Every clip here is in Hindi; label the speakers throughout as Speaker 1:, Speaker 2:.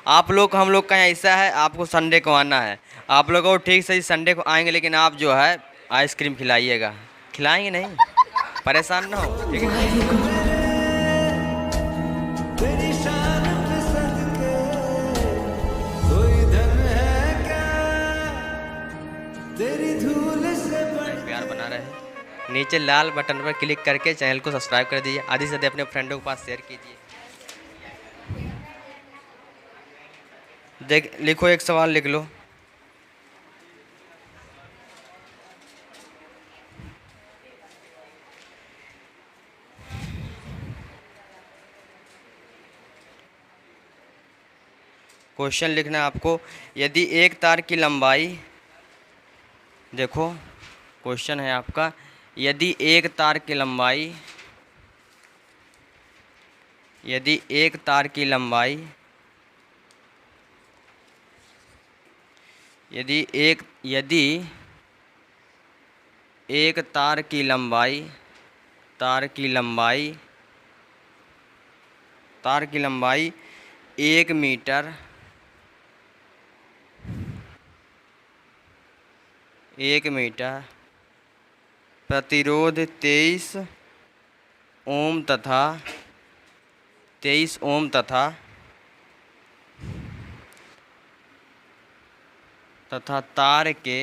Speaker 1: आप लोग को हम लोग का ऐसा है, आपको संडे को आना है। आप लोगों को ठीक सही संडे को आएंगे, लेकिन आप जो है आइसक्रीम खिलाइएगा। खिलाएंगे नहीं, परेशान ना हो, ठीक है। प्यार बना रहे। नीचे लाल बटन पर क्लिक करके चैनल को सब्सक्राइब कर दीजिए। आदि से अपने फ्रेंडों के पास शेयर कीजिए। देख लिखो, एक सवाल लिख लो। क्वेश्चन लिखना है आपको। यदि एक तार की लंबाई, देखो क्वेश्चन है आपका, यदि एक तार की लंबाई, यदि एक तार की लंबाई, यदि एक तार की लंबाई, तार की लंबाई, तार की लंबाई 1 मीटर, 1 मीटर, प्रतिरोध 23 ओम तथा 23 ओम तथा तार के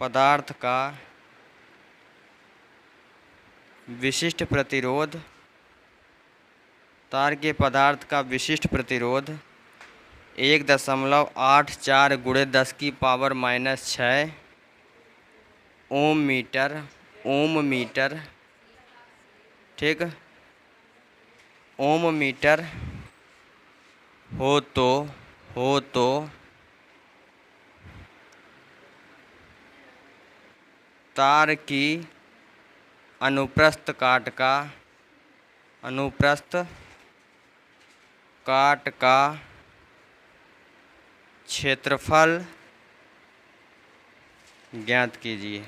Speaker 1: पदार्थ का विशिष्ट प्रतिरोध, तार के पदार्थ का विशिष्ट प्रतिरोध 1.84 गुणे 10⁻⁻⁶ ओम मीटर, ठीक, ओम मीटर हो तो तार की अनुप्रस्थ काट का क्षेत्रफल ज्ञात कीजिए।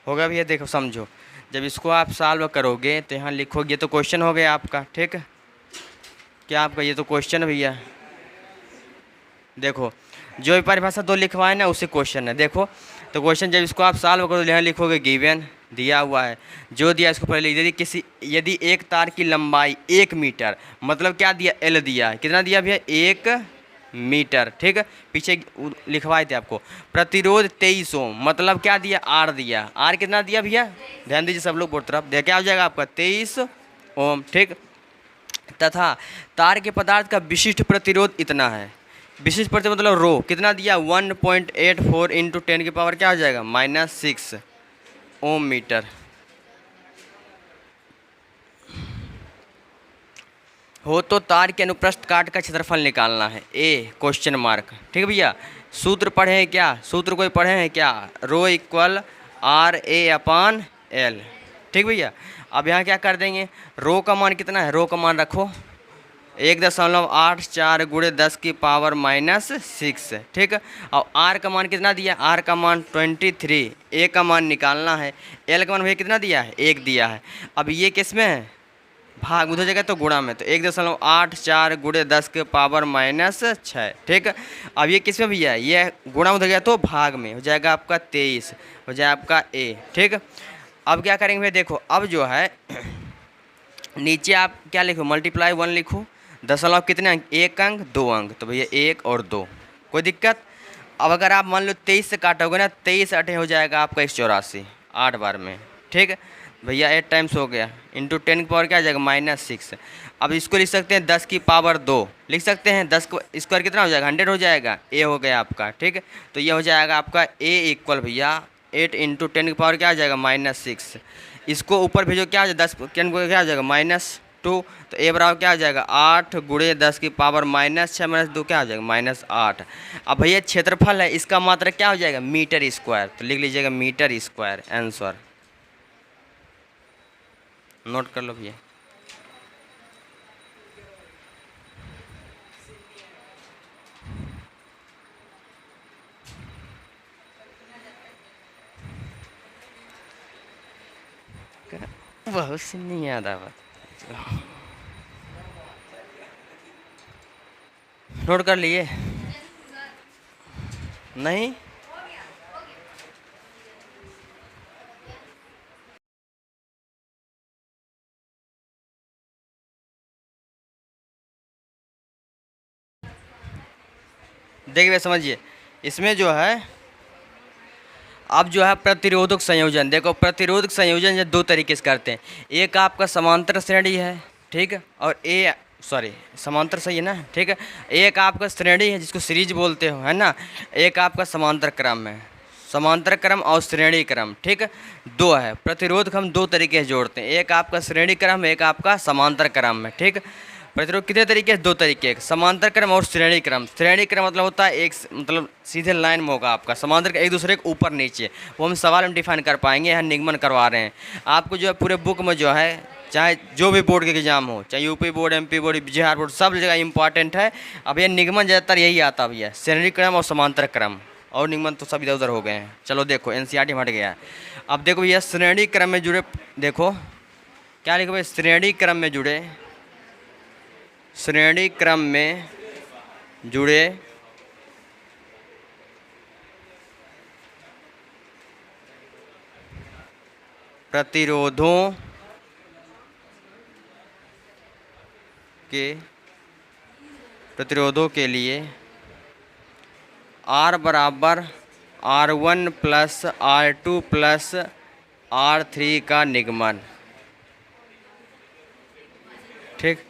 Speaker 1: होगा भैया, देखो समझो, जब इसको आप सॉल्व करोगे तो यहाँ लिखोगे, तो क्वेश्चन हो गया आपका, ठीक है। क्या आपका ये तो क्वेश्चन है भैया। देखो जो भी परिभाषा 2 लिखवाए ना, उसी क्वेश्चन है। देखो तो क्वेश्चन जब इसको आप सॉल्व करो तो यहाँ लिखोगे गिवन दिया हुआ है, जो दिया इसको पहले लिख। यदि एक तार की लंबाई 1 मीटर, मतलब क्या दिया, एल दिया है। कितना दिया भैया, 1 मीटर, ठीक है। पीछे लिखवाए थे आपको। प्रतिरोध 23 ओम, मतलब क्या दिया, आर दिया। आर कितना दिया भैया, ध्यान दीजिए सब लोग बोर्ड तरफ। देखिए क्या हो जाएगा आपका, 23 ओम, ठीक। तथा तार के पदार्थ का विशिष्ट प्रतिरोध इतना है। विशिष्ट प्रतिरोध मतलब रो कितना दिया, 1.84 इंटू 10 की पावर क्या हो जाएगा, -6 ओम मीटर। हो तो तार के अनुप्रस्थ काट का क्षेत्रफल निकालना है, ए क्वेश्चन मार्क, ठीक है भैया। सूत्र पढ़े हैं क्या, सूत्र कोई पढ़े हैं क्या, रो इक्वल RA/L, ठीक भैया। अब यहाँ क्या कर देंगे, रो का मान कितना है, रो का मान रखो 1.84 गुणे 10⁻⁻⁶, ठीक है। और आर का मान कितना दिया, आर का मान 23, ए का मान निकालना है, एल का मान भैया कितना दिया है, 1 दिया है। अब ये किस में है, भाग, उधर जगह तो गुणा में, तो 1.84 गुणे 10⁻⁻⁶, ठीक। अब ये किस में भैया, ये गुणा उधर गया तो भाग में हो जाएगा आपका 23, हो जाएगा आपका ए, ठीक। अब क्या करेंगे भैया, देखो अब जो है नीचे आप क्या लिखो, मल्टीप्लाई 1 लिखो, दशमलव कितने अंक, 1 अंक 2 अंक, तो भैया 1 और 2, कोई दिक्कत। अब अगर आप मान लो 23 से काटोगे ना, 23 8 हो जाएगा आपका 184, 8 बार में, ठीक भैया। 8 टाइम्स हो गया, इंटू 10 की पावर क्या आ जाएगा, -6। अब इसको लिख सकते हैं 10 की पावर 2 लिख सकते हैं, 10 को स्क्वायर कितना हो जाएगा, 100 हो जाएगा, ए हो गया आपका, ठीक। तो ये हो जाएगा आपका ए इक्वल भैया 8 इंटू 10 की पावर क्या आ जाएगा, -6। इसको ऊपर भेजो, क्या हो जाएगा, 10 क्या हो जाएगा, -2, तो ए बराबर क्या हो जाएगा, 8 गुणे 10 की पावर -6 -2 क्या हो जाएगा, -8। अब भैया क्षेत्रफल है, इसका मात्रा क्या हो जाएगा, मीटर स्क्वायर, तो लिख लीजिएगा मीटर स्क्वायर आंसर, नोट कर लो भैया। बहुत सी नहीं याद आ बात। नोट कर लिए? नहीं, देखिए समझिए, इसमें जो है अब जो है प्रतिरोधक संयोजन, देखो प्रतिरोधक संयोजन जो दो तरीके से करते हैं। एक आपका समांतर श्रेणी है, ठीक है, और सॉरी समांतर सही है ना, ठीक है। एक आपका श्रेणी है जिसको सीरीज बोलते हो, है ना। एक आपका समांतर क्रम है, समांतर क्रम और श्रेणी क्रम, ठीक है। दो है प्रतिरोधक, हम दो तरीके से जोड़ते हैं, एक आपका श्रेणी क्रम, एक आपका समांतर क्रम है, ठीक। प्रतिरोध कितने तरीके से? दो तरीके, समांतर क्रम और श्रेणी क्रम। श्रेणी क्रम मतलब होता है एक मतलब सीधे लाइन में होगा आपका, समांतर एक दूसरे के ऊपर नीचे, वो हम सवाल में डिफाइन कर पाएंगे, यहाँ निगमन करवा रहे हैं आपको। जो है पूरे बुक में जो है, चाहे जो भी बोर्ड के एग्जाम हो, चाहे UP board, MP board, Bihar board, सब जगह इंपॉर्टेंट है। अब ये निगमन ज़्यादातर यही आता भैया, श्रेणी क्रम और समांतर क्रम, और निगमन तो सब इधर उधर हो गए हैं। चलो देखो एनसीईआरटी में हट गया है। अब देखो भैया श्रेणी क्रम में जुड़े, देखो क्या लिखो भाई, श्रेणी क्रम में जुड़े, श्रेणी क्रम में जुड़े प्रतिरोधों के लिए R बराबर R1 plus R2 plus R3 का निगमन, ठीक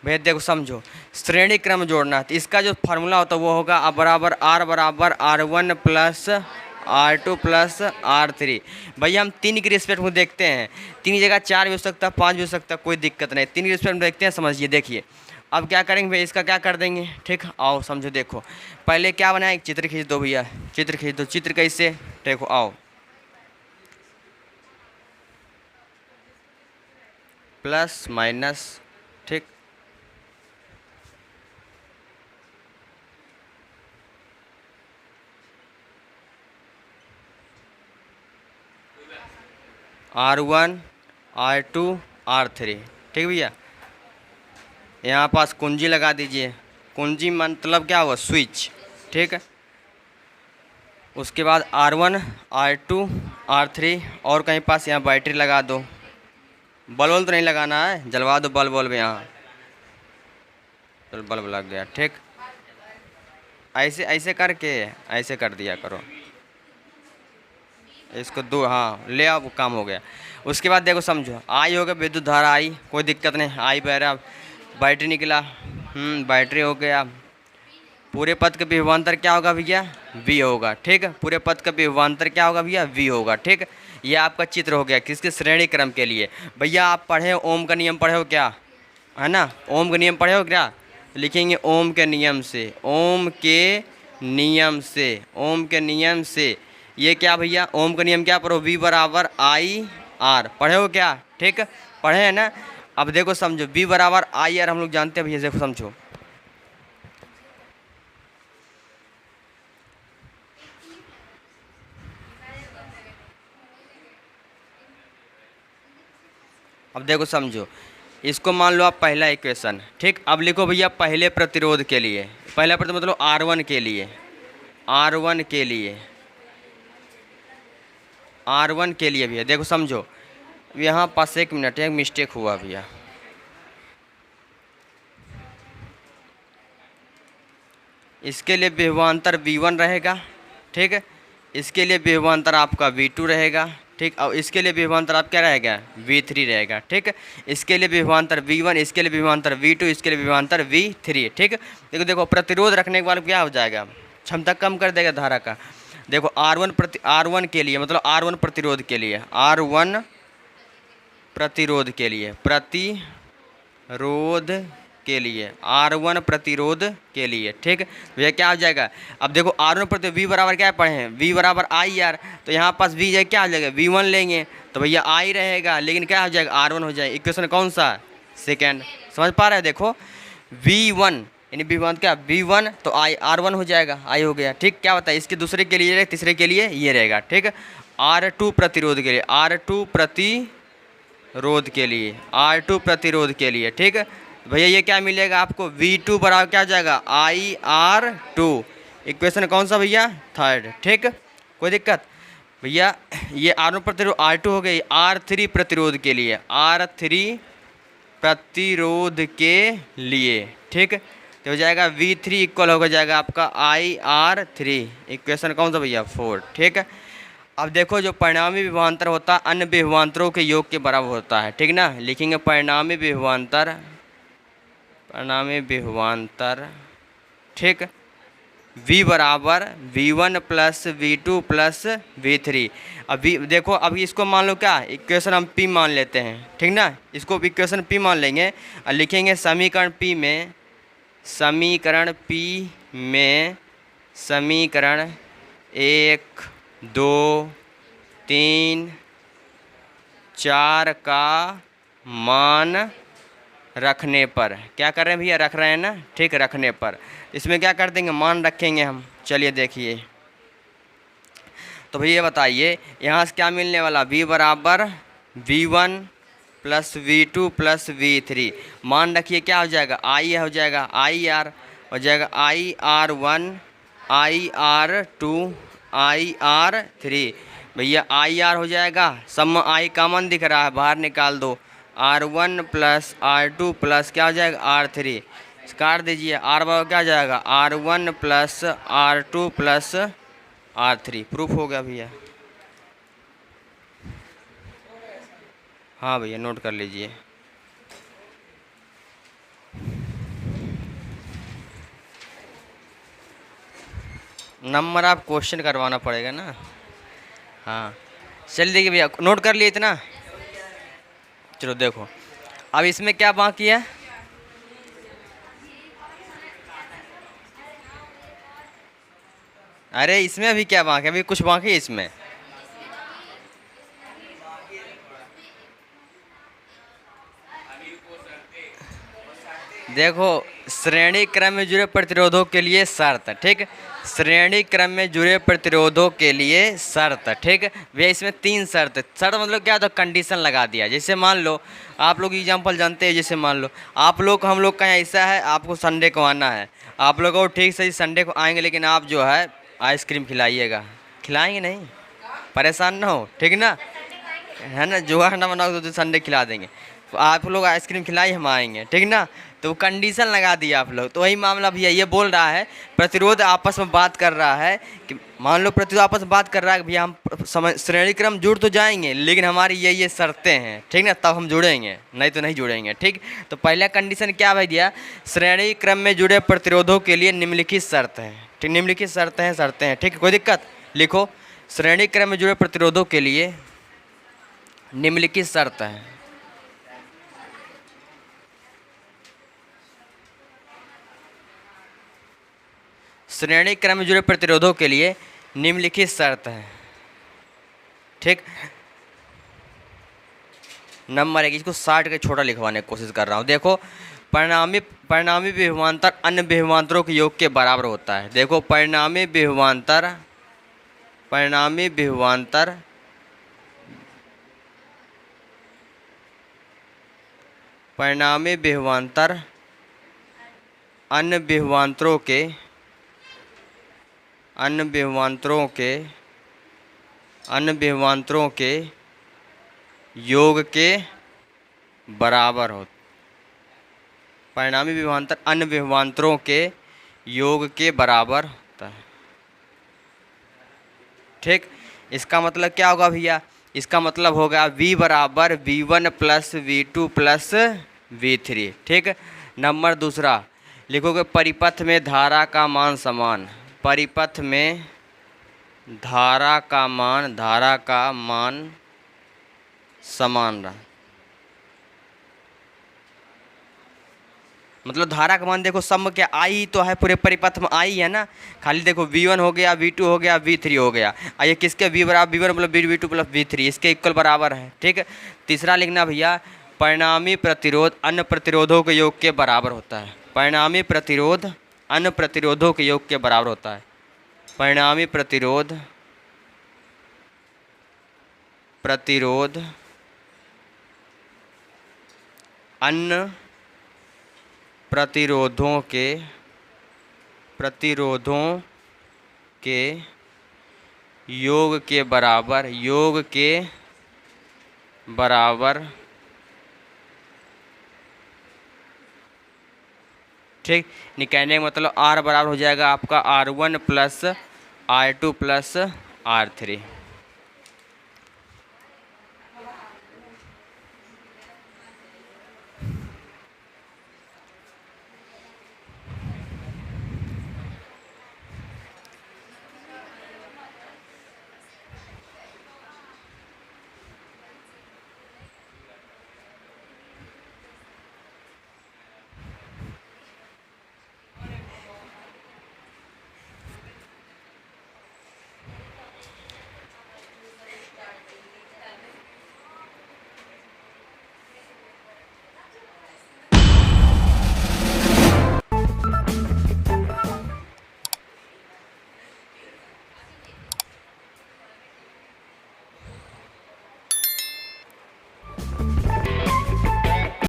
Speaker 1: भैया। देखो समझो, श्रेणी क्रम जोड़ना है तो इसका जो फार्मूला होता है वो होगा R बराबर R1 plus R2 plus R3। भैया हम तीन की रिस्पेक्ट में देखते हैं, तीन की जगह चार भी हो सकता है, पाँच भी हो सकता है, कोई दिक्कत नहीं, तीन की रिस्पेक्ट में देखते हैं। समझिए, देखिए अब क्या करेंगे भैया, इसका क्या कर देंगे, ठीक। आओ समझो, देखो पहले क्या बनाए, एक चित्र खींच दो भैया, चित्र खींच दो। चित्र कैसे, देखो आओ, प्लस माइनस, ठीक। R1 R2 R3, ठीक भैया। यहाँ पास कुंजी लगा दीजिए, कुंजी मतलब क्या हुआ, स्विच, ठीक है। उसके बाद R1 R2 R3, और कहीं पास यहाँ बैटरी लगा दो। बल्ब तो नहीं लगाना है, जलवा दो बल्ब यहाँ, चलो बल्ब लग गया, ठीक। ऐसे ऐसे करके ऐसे कर दिया करो इसको, दो हाँ ले आओ, काम हो गया। उसके बाद देखो समझो, आई होगा विद्युत धारा, आई कोई दिक्कत नहीं, आई बह रहा, बैटरी निकला, बैटरी हो गया। पूरे पथ का विभवांतर क्या होगा भैया, V होगा, ठीक है। पूरे पथ का विभवांतर क्या होगा भैया, V होगा, ठीक। ये आपका चित्र हो गया किसके, श्रेणी क्रम के लिए। भैया आप पढ़े ओम का नियम पढ़े हो क्या, है ना, ओम का नियम पढ़े हो क्या, लिखेंगे ओम के नियम से, ओम के नियम से, ओम के नियम से। ये क्या भैया, ओम का नियम क्या पढ़ो, V बराबर IR, पढ़े हो क्या, ठीक, पढ़े हैं ना। अब देखो समझो, V बराबर IR हम लोग जानते हैं भैया, देखो समझो, अब देखो समझो, इसको मान लो आप पहला इक्वेशन, ठीक। अब लिखो भैया पहले प्रतिरोध के लिए, पहला प्रतिरोध मतलब R1 के लिए, R1 के लिए, R1 के लिए भैया। देखो समझो, यहाँ पास एक मिनट, एक मिस्टेक हुआ भैया, इसके लिए विभवांतर V1 रहेगा, ठीक है। इसके लिए विभवांतर आपका V2 रहेगा, ठीक। और इसके लिए विभवांतर आप क्या रहेगा, V3 रहेगा, ठीक है। इसके लिए विभवांतर V1, इसके लिए विभवांतर V2, इसके लिए विभवांतर V3, ठीक है। देखो देखो प्रतिरोध रखने के बाद क्या हो जाएगा, क्षमता कम कर देगा धारा का। देखो R1 के लिए मतलब R1 प्रतिरोध के लिए, R1 प्रतिरोध के लिए, प्रतिरोध के लिए, R1 प्रतिरोध के लिए, ठीक। भैया क्या हो जाएगा, अब देखो R1 प्रतिरोध V बराबर क्या पढ़े हैं, V बराबर IR, तो यहाँ पास V जाए क्या हो जाएगा, V1 लेंगे तो भैया I रहेगा, लेकिन क्या हो जाएगा, R1 हो जाएगा। इक्वेशन कौन सा, सेकेंड, समझ पा रहे हैं। देखो V1 यानी विभवांतर क्या, V1 तो R1 हो जाएगा, I हो गया, ठीक। क्या होता है, इसके दूसरे के लिए, तीसरे के लिए ये रहेगा, ठीक। R2 प्रतिरोध के लिए, R2 प्रतिरोध रोध के लिए, R2 प्रतिरोध के लिए। ठीक है भैया, ये क्या मिलेगा आपको, V2 बराबर क्या हो जाएगा, IR2। इक्वेशन कौन सा भैया, थर्ड। ठीक, कोई दिक्कत भैया। ये R1 प्रतिरोध R2 हो गई, R3 प्रतिरोध के लिए, R3 प्रतिरोध के लिए। ठीक, तो हो जाएगा V3 इक्वल होगा जाएगा आपका IR3। इक्वेशन कौन सा भैया, 4। ठीक है, अब देखो जो परिणामी विभवांतर होता है अन्य विभवांतरों के योग के बराबर होता है। ठीक ना, लिखेंगे परिणामी विभवांतर, परिणामी विभवांतर। ठीक, V बराबर V1 plus V2 plus V3। अब देखो, अभी इसको मान लो क्या, इक्वेशन हम P मान लेते हैं। ठीक ना, इसको इक्वेशन P मान लेंगे और लिखेंगे समीकरण P में, समीकरण P में समीकरण 1 2 3 4 का मान रखने पर, क्या कर रहे हैं भैया, रख रहे हैं ना। ठीक, रखने पर इसमें क्या कर देंगे, मान रखेंगे हम। चलिए देखिए, तो भैया बताइए यहाँ से क्या मिलने वाला, V बराबर V1 plus V2 plus V3। मान रखिए क्या हो जाएगा, I हो जाएगा IR, हो जाएगा IR1 IR2 IR3। भैया IR हो जाएगा, सम I कॉमन दिख रहा है, बाहर निकाल दो, R1 प्लस R2 प्लस क्या हो जाएगा R3, काट दीजिए, R बराबर क्या हो जाएगा, R1 plus R2 plus R3। Proof हो गया भैया। हाँ भैया, नोट कर लीजिए। नंबर आप क्वेश्चन करवाना पड़ेगा ना। हाँ चलिए देखिए भैया, नोट कर लिए इतना। चलो देखो, अब इसमें क्या बाकी है, अरे इसमें अभी क्या बाकी है, अभी कुछ बाकी है इसमें। देखो, श्रेणी क्रम में जुड़े प्रतिरोधों के लिए शर्त। ठीक, श्रेणी क्रम में जुड़े प्रतिरोधों के लिए शर्त। ठीक भैया, इसमें 3 शर्त। शर्त मतलब क्या, तो कंडीशन लगा दिया। जैसे मान लो, आप लोग एग्जांपल जानते हैं, जैसे मान लो आप लोग, हम लोग का ऐसा है, आपको संडे को आना है, आप लोग को ठीक से संडे को आएंगे, लेकिन आप जो है आइसक्रीम खिलाइएगा। खिलाएंगे नहीं, परेशान ना हो, ठीक ना, है ना, जुगाड़ ना बनाओ तो संडे खिला देंगे। तो आप लोग आइसक्रीम खिलाई, हम आएंगे, ठीक ना। तो कंडीशन लगा दिया आप लोग, तो वही मामला भैया ये बोल रहा है, प्रतिरोध आपस में बात कर रहा है कि मान लो प्रतिरोध आपस में बात कर रहा है कि भैया हम श्रेणी क्रम जुड़ तो जाएंगे, लेकिन हमारी ये शर्तें हैं, ठीक ना, तब हम जुड़ेंगे, नहीं तो नहीं जुड़ेंगे। ठीक, तो पहला कंडीशन क्या भाई दिया, श्रेणी क्रम में जुड़े प्रतिरोधों के लिए निम्नलिखित शर्त है। ठीक, निम्नलिखित शर्तें हैं। ठीक, कोई दिक्कत, लिखो, श्रेणी क्रम में जुड़े प्रतिरोधों के लिए निम्नलिखित शर्त है। श्रेणी क्रम में जुड़े प्रतिरोधों के लिए निम्नलिखित शर्त है। ठीक, नंबर 1, इसको 60 के छोटा लिखवाने की कोशिश कर रहा हूँ। देखो, परिणामी विभवांतर अन्य विभवांतरों के योग के बराबर होता है। देखो, परिणामी विभवांतर अन्य विभवांतरों के योग के बराबर हो। परिणामी विभवांतर अन्य विभवांतरों के योग के बराबर होता है। ठीक, इसका मतलब क्या होगा भैया, इसका मतलब होगा V बराबर V1 plus V2 plus V3। ठीक, नंबर दूसरा लिखोगे, परिपथ में धारा का मान समान। परिपथ में धारा का मान समान रहा, मतलब धारा का मान देखो, सम क्या आई तो है, पूरे परिपथ में आई है ना, खाली देखो V1 हो गया, V2 हो गया, V3 हो गया। ये किसके V बराबर V1 plus V2 plus V3, इसके इक्वल बराबर है। ठीक है, तीसरा लिखना भैया, परिणामी प्रतिरोध अन्य प्रतिरोधों के योग के बराबर होता है। परिणामी प्रतिरोध अन्य प्रतिरोधों के योग के बराबर होता है। परिणामी प्रतिरोध अन्य प्रतिरोधों के योग के बराबर ठीक। निकालने का मतलब R बराबर हो जाएगा आपका R1 plus R2 plus R3।